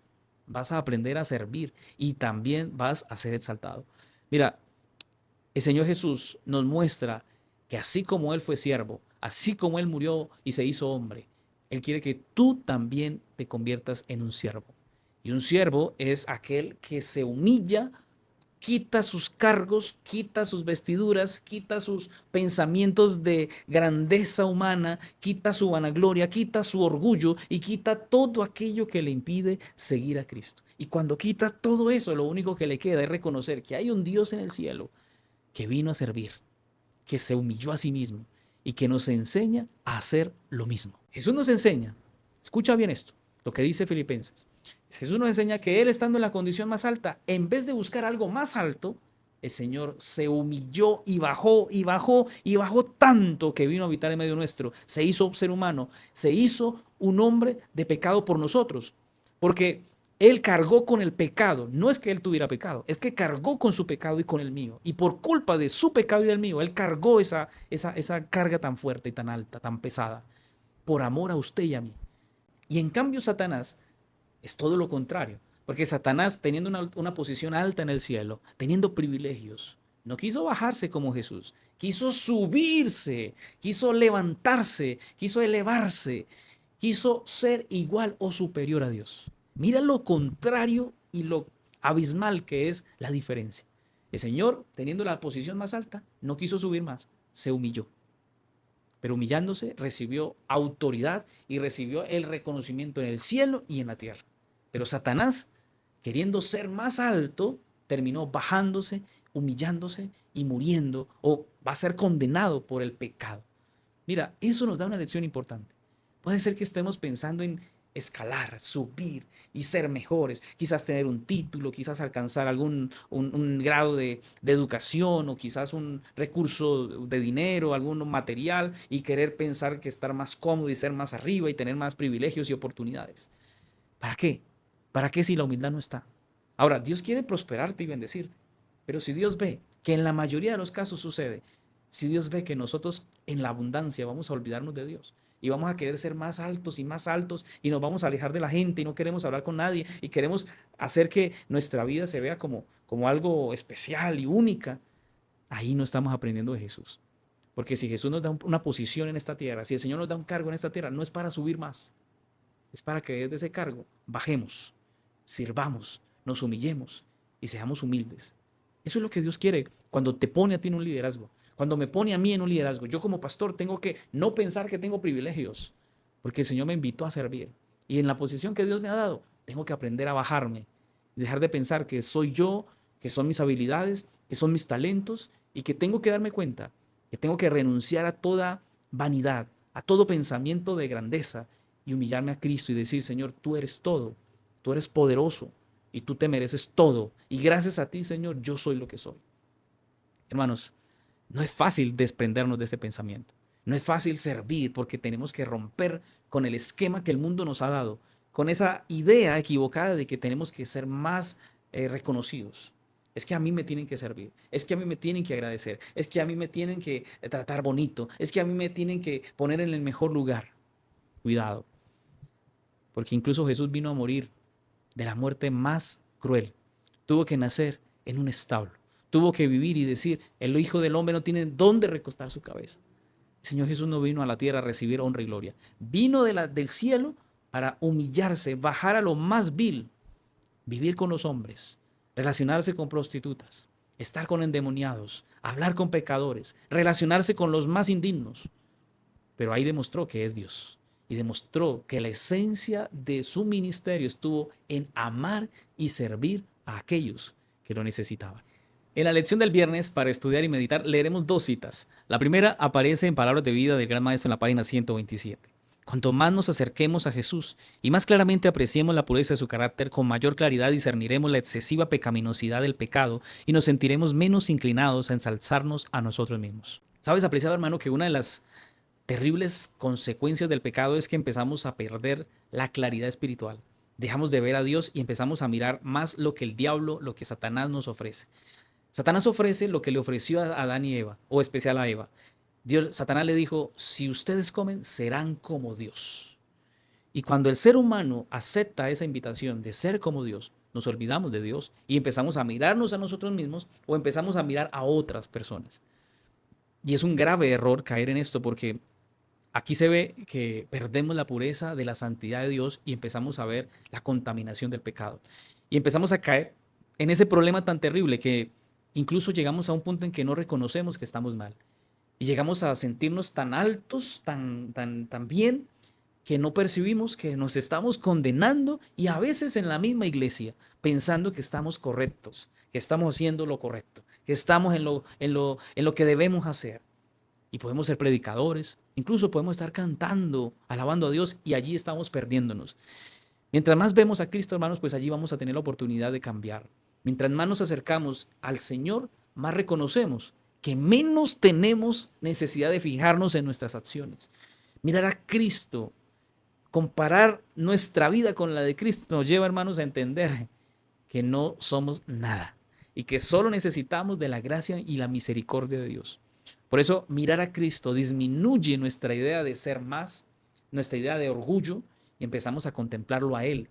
vas a aprender a servir y también vas a ser exaltado. Mira, el Señor Jesús nos muestra que así como Él fue siervo, así como Él murió y se hizo hombre, Él quiere que tú también te conviertas en un siervo. Y un siervo es aquel que se humilla, quita sus cargos, quita sus vestiduras, quita sus pensamientos de grandeza humana, quita su vanagloria, quita su orgullo y quita todo aquello que le impide seguir a Cristo. Y cuando quita todo eso, lo único que le queda es reconocer que hay un Dios en el cielo que vino a servir, que se humilló a sí mismo y que nos enseña a hacer lo mismo. Jesús nos enseña, escucha bien esto, lo que dice Filipenses. Jesús nos enseña que Él, estando en la condición más alta, en vez de buscar algo más alto, el Señor se humilló y bajó y bajó y bajó tanto que vino a habitar en medio nuestro. Se hizo ser humano, se hizo un hombre de pecado por nosotros. Porque Él cargó con el pecado. No es que Él tuviera pecado, es que cargó con su pecado y con el mío. Y por culpa de su pecado y del mío, Él cargó esa carga tan fuerte y tan alta, tan pesada, por amor a usted y a mí. Y en cambio Satanás es todo lo contrario, porque Satanás, teniendo una posición alta en el cielo, teniendo privilegios, no quiso bajarse como Jesús, quiso subirse, quiso levantarse, quiso elevarse, quiso ser igual o superior a Dios. Mira lo contrario y lo abismal que es la diferencia. El Señor, teniendo la posición más alta, no quiso subir más, se humilló. Pero humillándose recibió autoridad y recibió el reconocimiento en el cielo y en la tierra. Pero Satanás, queriendo ser más alto, terminó bajándose, humillándose y muriendo, o va a ser condenado por el pecado. Mira, eso nos da una lección importante. Puede ser que estemos pensando en escalar, subir y ser mejores, quizás tener un título, quizás alcanzar un grado de educación o quizás un recurso de dinero, algún material y querer pensar que estar más cómodo y ser más arriba y tener más privilegios y oportunidades. ¿Para qué? ¿Para qué si la humildad no está? Ahora, Dios quiere prosperarte y bendecirte, pero si Dios ve que en la mayoría de los casos sucede, si Dios ve que nosotros en la abundancia vamos a olvidarnos de Dios y vamos a querer ser más altos y nos vamos a alejar de la gente y no queremos hablar con nadie y queremos hacer que nuestra vida se vea como algo especial y única, ahí no estamos aprendiendo de Jesús. Porque si Jesús nos da una posición en esta tierra, si el Señor nos da un cargo en esta tierra, no es para subir más, es para que desde ese cargo bajemos, sirvamos, nos humillemos y seamos humildes. Eso es lo que Dios quiere cuando te pone a ti en un liderazgo. Cuando me pone a mí en un liderazgo, yo como pastor tengo que no pensar que tengo privilegios, porque el Señor me invitó a servir. Y en la posición que Dios me ha dado, tengo que aprender a bajarme y dejar de pensar que soy yo, que son mis habilidades, que son mis talentos y que tengo que darme cuenta que tengo que renunciar a toda vanidad, a todo pensamiento de grandeza y humillarme a Cristo y decir, Señor, tú eres todo, tú eres poderoso y tú te mereces todo. Y gracias a ti, Señor, yo soy lo que soy. Hermanos, no es fácil desprendernos de ese pensamiento. No es fácil servir porque tenemos que romper con el esquema que el mundo nos ha dado, con esa idea equivocada de que tenemos que ser más reconocidos. Es que a mí me tienen que servir, es que a mí me tienen que agradecer, es que a mí me tienen que tratar bonito, es que a mí me tienen que poner en el mejor lugar. Cuidado, porque incluso Jesús vino a morir de la muerte más cruel. Tuvo que nacer en un establo. Tuvo que vivir y decir, el Hijo del Hombre no tiene dónde recostar su cabeza. El Señor Jesús no vino a la tierra a recibir honra y gloria. Vino del cielo para humillarse, bajar a lo más vil, vivir con los hombres, relacionarse con prostitutas, estar con endemoniados, hablar con pecadores, relacionarse con los más indignos. Pero ahí demostró que es Dios y demostró que la esencia de su ministerio estuvo en amar y servir a aquellos que lo necesitaban. En la lección del viernes, para estudiar y meditar, leeremos dos citas. La primera aparece en Palabras de Vida del Gran Maestro en la página 127. Cuanto más nos acerquemos a Jesús y más claramente apreciemos la pureza de su carácter, con mayor claridad discerniremos la excesiva pecaminosidad del pecado y nos sentiremos menos inclinados a ensalzarnos a nosotros mismos. ¿Sabes, apreciado hermano, que una de las terribles consecuencias del pecado es que empezamos a perder la claridad espiritual? Dejamos de ver a Dios y empezamos a mirar más lo que el diablo, lo que Satanás nos ofrece. Satanás ofrece lo que le ofreció a Adán y Eva, o especial a Eva. Satanás le dijo, si ustedes comen, serán como Dios. Y cuando el ser humano acepta esa invitación de ser como Dios, nos olvidamos de Dios y empezamos a mirarnos a nosotros mismos o empezamos a mirar a otras personas. Y es un grave error caer en esto porque aquí se ve que perdemos la pureza de la santidad de Dios y empezamos a ver la contaminación del pecado. Y empezamos a caer en ese problema tan terrible que incluso llegamos a un punto en que no reconocemos que estamos mal. Y llegamos a sentirnos tan altos, tan bien, que no percibimos que nos estamos condenando y a veces en la misma iglesia pensando que estamos correctos, que estamos haciendo lo correcto, que estamos en lo que debemos hacer. Y podemos ser predicadores, incluso podemos estar cantando, alabando a Dios y allí estamos perdiéndonos. Mientras más vemos a Cristo, hermanos, pues allí vamos a tener la oportunidad de cambiar. Mientras más nos acercamos al Señor, más reconocemos que menos tenemos necesidad de fijarnos en nuestras acciones. Mirar a Cristo, comparar nuestra vida con la de Cristo, nos lleva, hermanos, a entender que no somos nada y que solo necesitamos de la gracia y la misericordia de Dios. Por eso, mirar a Cristo disminuye nuestra idea de ser más, nuestra idea de orgullo, y empezamos a contemplarlo a Él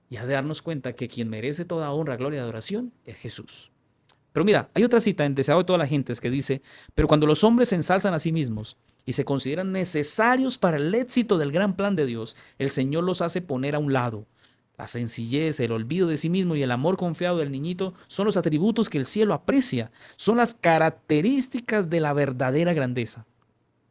y a darnos cuenta que quien merece toda honra, gloria y adoración es Jesús. Pero mira, hay otra cita en Deseado de todas las gentes que dice, pero cuando los hombres se ensalzan a sí mismos y se consideran necesarios para el éxito del gran plan de Dios, el Señor los hace poner a un lado. La sencillez, el olvido de sí mismo y el amor confiado del niñito son los atributos que el cielo aprecia, son las características de la verdadera grandeza.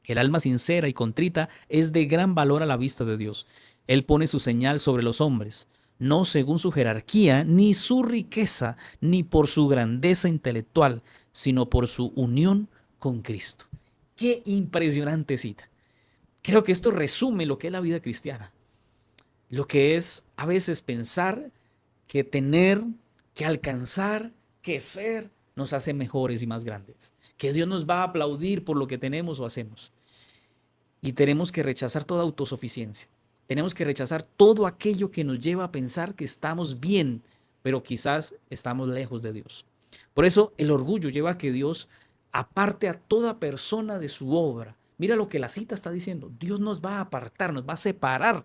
El alma sincera y contrita es de gran valor a la vista de Dios. Él pone su señal sobre los hombres, no según su jerarquía, ni su riqueza, ni por su grandeza intelectual, sino por su unión con Cristo. Qué impresionante cita. Creo que esto resume lo que es la vida cristiana. lo que es a veces pensar que tener, que alcanzar, que ser, nos hace mejores y más grandes. Que Dios nos va a aplaudir por lo que tenemos o hacemos. Y tenemos que rechazar toda autosuficiencia. Tenemos que rechazar todo aquello que nos lleva a pensar que estamos bien, pero quizás estamos lejos de Dios. Por eso el orgullo lleva a que Dios aparte a toda persona de su obra. Mira lo que la cita está diciendo. Dios nos va a apartar, nos va a separar,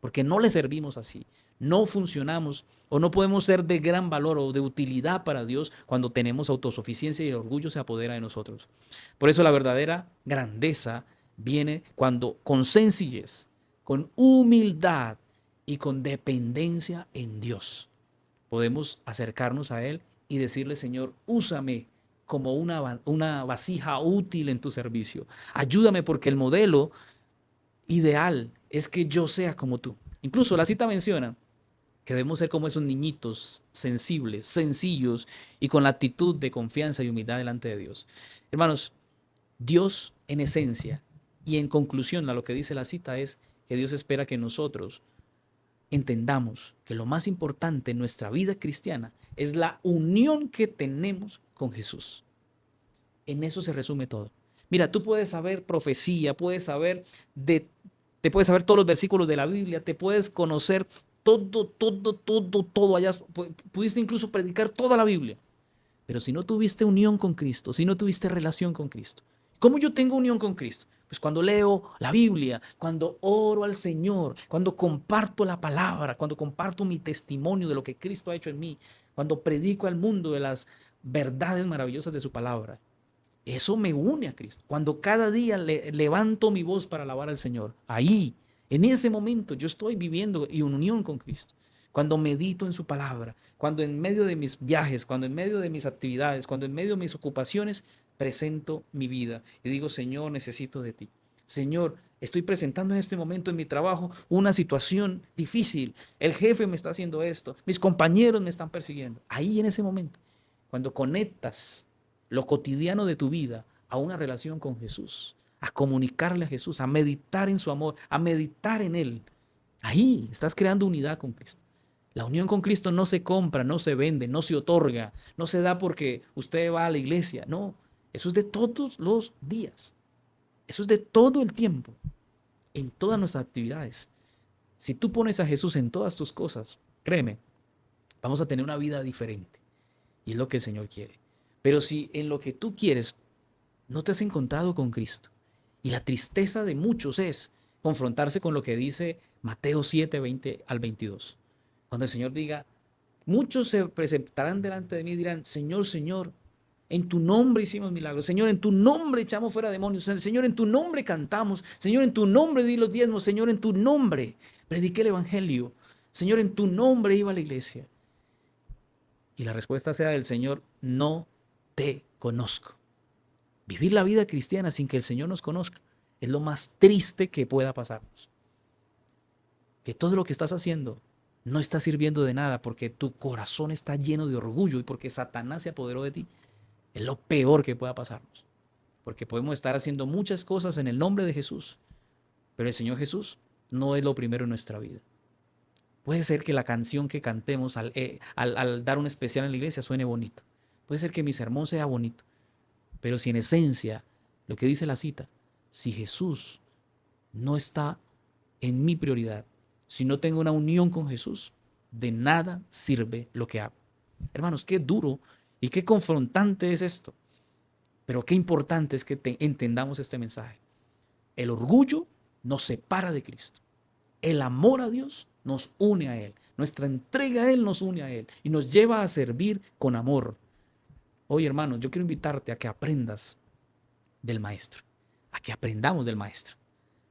porque no le servimos así. No funcionamos o no podemos ser de gran valor o de utilidad para Dios cuando tenemos autosuficiencia y el orgullo se apodera de nosotros. Por eso la verdadera grandeza viene cuando con sencillez, con humildad y con dependencia en Dios podemos acercarnos a Él y decirle, Señor, úsame como una vasija útil en tu servicio. Ayúdame porque el modelo ideal es que yo sea como tú. Incluso la cita menciona que debemos ser como esos niñitos sensibles, sencillos y con la actitud de confianza y humildad delante de Dios. Hermanos, Dios en esencia y en conclusión a lo que dice la cita es que Dios espera que nosotros entendamos que lo más importante en nuestra vida cristiana es la unión que tenemos con Jesús. En eso se resume todo. Mira, tú puedes saber profecía, te puedes saber todos los versículos de la Biblia, te puedes conocer todo allá, pudiste incluso predicar toda la Biblia. Pero si no tuviste unión con Cristo, si no tuviste relación con Cristo, ¿cómo yo tengo unión con Cristo? Pues cuando leo la Biblia, cuando oro al Señor, cuando comparto la palabra, cuando comparto mi testimonio de lo que Cristo ha hecho en mí, cuando predico al mundo de las verdades maravillosas de su palabra. Eso me une a Cristo. Cuando cada día levanto mi voz para alabar al Señor, ahí, en ese momento, yo estoy viviendo en unión con Cristo. Cuando medito en su palabra, cuando en medio de mis viajes, cuando en medio de mis actividades, cuando en medio de mis ocupaciones, presento mi vida y digo, Señor, necesito de ti. Señor, estoy presentando en este momento en mi trabajo una situación difícil. El jefe me está haciendo esto, mis compañeros me están persiguiendo. Ahí en ese momento, cuando conectas lo cotidiano de tu vida a una relación con Jesús, a comunicarle a Jesús, a meditar en su amor, a meditar en Él, ahí estás creando unidad con Cristo. La unión con Cristo no se compra, no se vende, no se otorga, no se da porque usted va a la iglesia. No, eso es de todos los días. Eso es de todo el tiempo, en todas nuestras actividades. Si tú pones a Jesús en todas tus cosas, créeme, vamos a tener una vida diferente. Y es lo que el Señor quiere. Pero si en lo que tú quieres no te has encontrado con Cristo, y la tristeza de muchos es confrontarse con lo que dice Mateo 7, 20 al 22. Cuando el Señor diga, muchos se presentarán delante de mí y dirán, Señor, Señor, en tu nombre hicimos milagros. Señor, en tu nombre echamos fuera demonios. Señor, en tu nombre cantamos. Señor, en tu nombre di los diezmos. Señor, en tu nombre prediqué el evangelio. Señor, en tu nombre iba a la iglesia. Y la respuesta sea del Señor, no te conozco. Vivir la vida cristiana sin que el Señor nos conozca es lo más triste que pueda pasarnos. Que todo lo que estás haciendo no está sirviendo de nada porque tu corazón está lleno de orgullo y porque Satanás se apoderó de ti. Es lo peor que pueda pasarnos. Porque podemos estar haciendo muchas cosas en el nombre de Jesús, pero el Señor Jesús no es lo primero en nuestra vida. Puede ser que la canción que cantemos al dar un especial en la iglesia suene bonito. Puede ser que mi sermón sea bonito. Pero si en esencia, lo que dice la cita, si Jesús no está en mi prioridad, si no tengo una unión con Jesús, de nada sirve lo que hago. Hermanos, qué duro y qué confrontante es esto. Pero qué importante es que entendamos este mensaje. El orgullo nos separa de Cristo. El amor a Dios nos une a Él. Nuestra entrega a Él nos une a Él y nos lleva a servir con amor. Hoy, hermanos, yo quiero invitarte a que aprendas del Maestro, a que aprendamos del Maestro,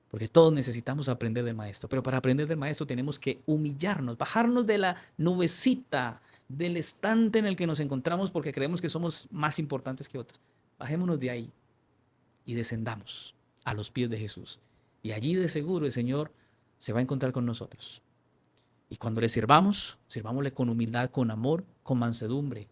porque todos necesitamos aprender del Maestro, pero para aprender del Maestro tenemos que humillarnos, bajarnos de la nubecita, del estante en el que nos encontramos porque creemos que somos más importantes que otros. Bajémonos de ahí y descendamos a los pies de Jesús. Y allí de seguro el Señor se va a encontrar con nosotros. Y cuando le sirvamos, sirvámosle con humildad, con amor, con mansedumbre.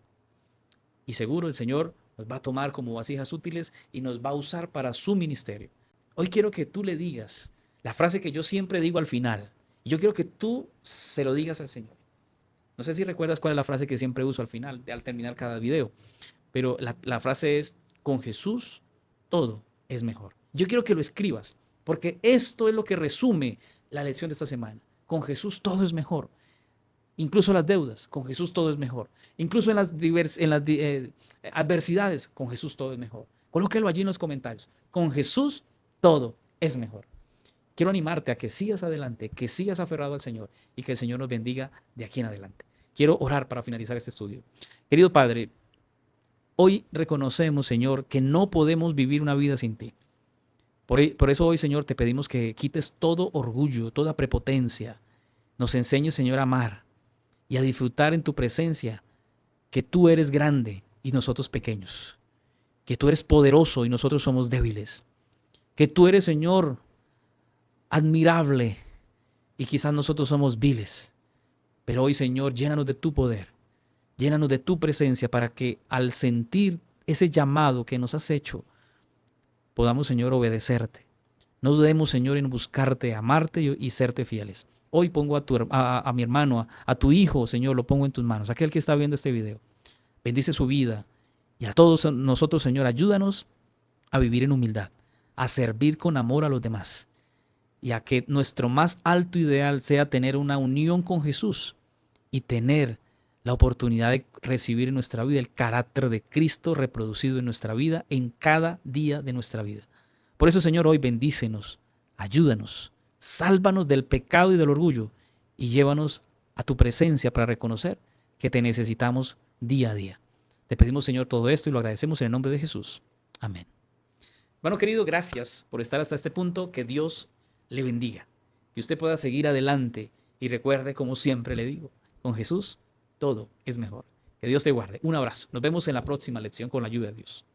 Y seguro el Señor nos va a tomar como vasijas útiles y nos va a usar para su ministerio. Hoy quiero que tú le digas la frase que yo siempre digo al final Y yo quiero que tú se lo digas al Señor. No sé si recuerdas cuál es la frase que siempre uso al final, al terminar cada video, pero la frase es, con Jesús todo es mejor. Yo quiero que lo escribas, porque esto es lo que resume la lección de esta semana. Con Jesús todo es mejor. Incluso las deudas, con Jesús todo es mejor. Incluso en las adversidades, con Jesús todo es mejor. Colóquelo allí en los comentarios. Con Jesús todo es mejor. Quiero animarte a que sigas adelante, que sigas aferrado al Señor y que el Señor nos bendiga de aquí en adelante. Quiero orar para finalizar este estudio. Querido Padre, hoy reconocemos, Señor, que no podemos vivir una vida sin ti. Por eso hoy, Señor, te pedimos que quites todo orgullo, toda prepotencia. Nos enseñes, Señor, a amar y a disfrutar en tu presencia, que tú eres grande y nosotros pequeños, que tú eres poderoso y nosotros somos débiles, que tú eres, Señor, admirable y quizás nosotros somos viles. Pero hoy, Señor, llénanos de tu poder, llénanos de tu presencia para que al sentir ese llamado que nos has hecho, podamos, Señor, obedecerte. No dudemos, Señor, en buscarte, amarte y serte fieles. Hoy pongo a mi hermano, a tu hijo, Señor, lo pongo en tus manos, aquel que está viendo este video. Bendice su vida y a todos nosotros, Señor, ayúdanos a vivir en humildad, a servir con amor a los demás y a que nuestro más alto ideal sea tener una unión con Jesús y tener la oportunidad de recibir en nuestra vida el carácter de Cristo reproducido en nuestra vida en cada día de nuestra vida. Por eso, Señor, hoy bendícenos, ayúdanos, sálvanos del pecado y del orgullo y llévanos a tu presencia para reconocer que te necesitamos día a día. Te pedimos, Señor, todo esto y lo agradecemos en el nombre de Jesús. Amén. Bueno, querido, gracias por estar hasta este punto. Que Dios le bendiga, que usted pueda seguir adelante y recuerde, como siempre le digo, con Jesús todo es mejor. Que Dios te guarde. Un abrazo. Nos vemos en la próxima lección con la ayuda de Dios.